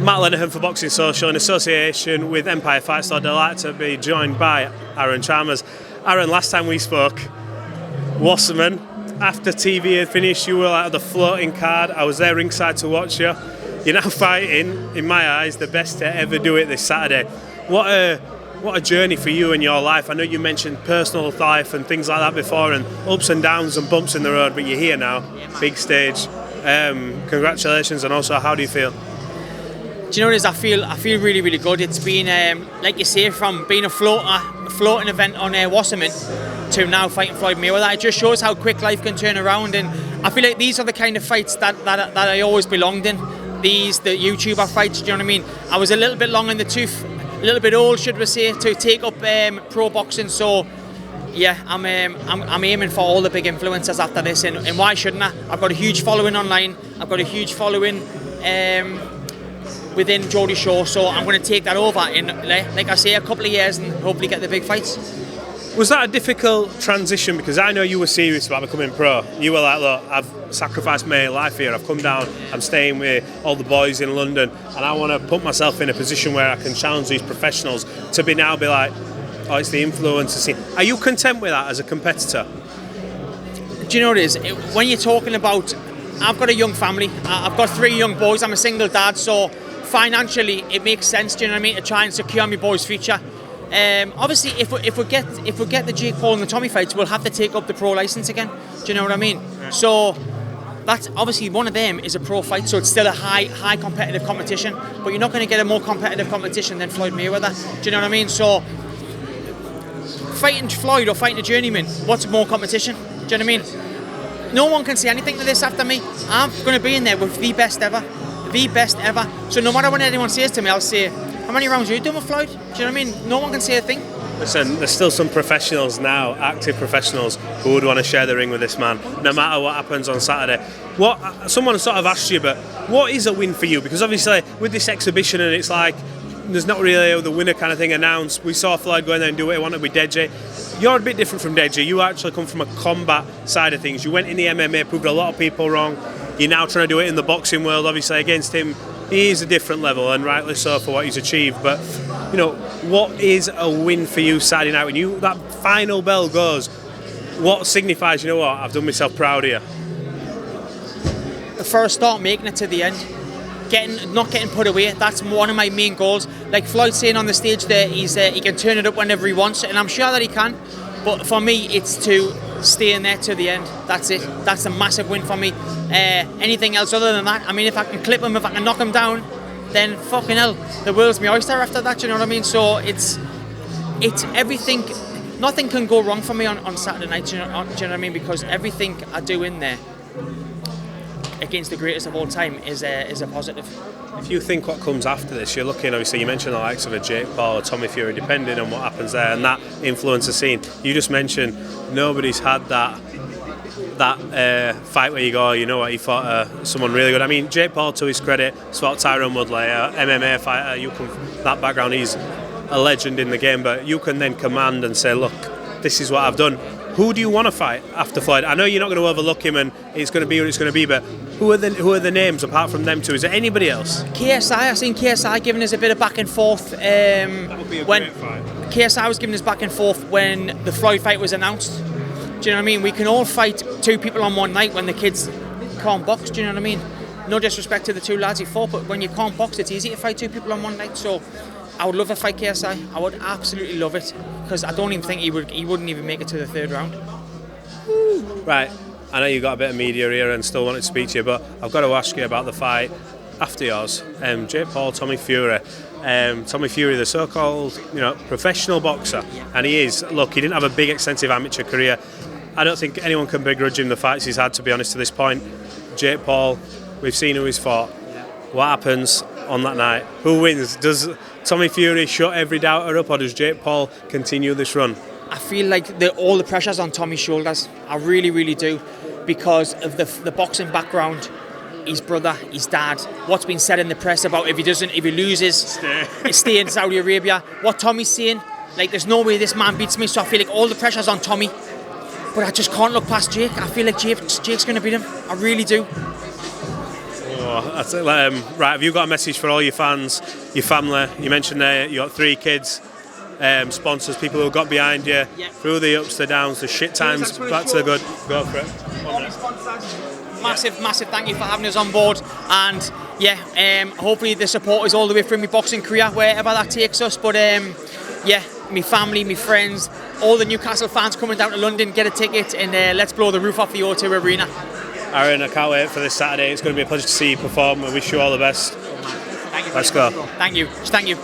Matt Lenihan for Boxing Social in association with Empire Fight Store. Delighted to be joined by Aaron Chalmers. Aaron, last time we spoke, Wasserman, after TV had finished, you were like the floating card. I was there ringside to watch you. You're now fighting, in my eyes, the best to ever do it this Saturday. What a journey for you in your life. I know you mentioned personal life and things like that before, and ups and downs and bumps in the road, but you're here now, big stage. Congratulations, and also, how do you feel? Do you know what it is? I feel really, really good. It's been, like you say, from being a floating event on Wasserman to now fighting Floyd Mayweather. It just shows how quick life can turn around, and I feel like these are the kind of fights that I always belonged in. The YouTuber fights, do you know what I mean? I was a little bit long in the tooth, a little bit old, should we say, to take up pro boxing. So yeah, I'm aiming for all the big influencers after this, and why shouldn't I? I've got a huge following online. I've got a huge following within Geordie Shaw, so I'm going to take that over in, like I say, a couple of years and hopefully get the big fights. Was that a difficult transition? Because I know you were serious about becoming pro. You were like, look, I've sacrificed my life here. I've come down, I'm staying with all the boys in London, and I want to put myself in a position where I can challenge these professionals to be like, oh, it's the influencer scene. Are you content with that as a competitor? Do you know what it is? When you're talking about, I've got a young family. I've got 3 young boys. I'm a single dad, so financially it makes sense, do you know what I mean, to try and secure my boys' future. Obviously, if we get the Jake Paul and the Tommy fights, we'll have to take up the pro license again. Do you know what I mean? Yeah. So that's obviously one of them is a pro fight, so it's still a high competitive competition. But you're not going to get a more competitive competition than Floyd Mayweather. Do you know what I mean? So fighting Floyd or fighting a journeyman, what's more competition? Do you know what I mean? No one can say anything to this after me. I'm going to be in there with the best ever. The best ever. So no matter what anyone says to me, I'll say, how many rounds are you doing with Floyd? Do you know what I mean? No one can say a thing. Listen, there's still some professionals now, active professionals, who would want to share the ring with this man, no matter what happens on Saturday. Someone sort of asked you, but what is a win for you? Because obviously with this exhibition, and it's like there's not really the winner kind of thing announced. We saw Floyd go in there and do what he wanted with Deji. You're a bit different from Deji. You actually come from a combat side of things. You went in the MMA, proved a lot of people wrong. You're now trying to do it in the boxing world. Obviously against him, he is a different level, and rightly so for what he's achieved. But you know, what is a win for you Saturday night when that final bell goes? What signifies, you know what, I've done myself proud here? For a start, making it to the end, not getting put away. That's one of my main goals. Like Floyd saying on the stage there, he can turn it up whenever he wants, and I'm sure that he can. But for me, it's to stay in there to the end. That's it. That's a massive win for me. Anything else other than that, I mean, if I can clip him, if I can knock him down, then fucking hell, the world's my oyster after that, you know what I mean? So it's everything. Nothing can go wrong for me on Saturday night, do you know what I mean? Because everything I do in there against the greatest of all time is a positive. If you think what comes after this, you're looking, obviously you mentioned the likes of a Jake Paul or Tommy Fury, depending on what happens there, and that influencer scene. You just mentioned nobody's had that fight where you go, you know what, he fought someone really good. I mean, Jake Paul, to his credit, has fought Tyrone Woodley, MMA fighter. You come from that background, he's a legend in the game, but you can then command and say, look, this is what I've done. Who do you want to fight after Floyd? I know you're not going to overlook him and it's going to be what it's going to be, but who are the names apart from them two? Is there anybody else? KSI, I've seen KSI giving us a bit of back and forth. That would be a great fight. KSI was giving us back and forth when the Floyd fight was announced. Do you know what I mean? We can all fight 2 people on one night when the kids can't box. Do you know what I mean? No disrespect to the 2 lads he fought, but when you can't box, it's easy to fight 2 people on one night. So I would love to fight KSI. I would absolutely love it, because I don't even think he wouldn't even make it to the 3rd round. Right, I know you got a bit of media here and still wanted to speak to you, but I've got to ask you about the fight after yours. Jake Paul, Tommy Fury. Tommy Fury, the so-called, professional boxer, and he is. Look, he didn't have a big, extensive amateur career. I don't think anyone can begrudge him the fights he's had, to be honest, to this point. Jake Paul, we've seen who he's fought. What happens on that night? Who wins? Does Tommy Fury shut every doubter up, or does Jake Paul continue this run? I feel like all the pressure's on Tommy's shoulders. I really, really do, because of the boxing background, his brother, his dad, what's been said in the press about if he loses, stay in Saudi Arabia. What Tommy's saying, like, there's no way this man beats me, so I feel like all the pressure's on Tommy. But I just can't look past Jake. I feel like Jake's going to beat him. I really do. Oh, Right, have you got a message for all your fans, your family? You mentioned there you got 3 kids, sponsors, people who got behind you through the ups, the downs, the shit times, back to the good. Go for it. Massive thank you for having us on board, and hopefully the support is all the way through my boxing career, wherever that takes us. But my family, my friends, all the Newcastle fans coming down to London, get a ticket, and let's blow the roof off the O2 Arena. Aaron, I can't wait for this Saturday. It's going to be a pleasure to see you perform. We wish you all the best. Thank you. Let's go. Thank you.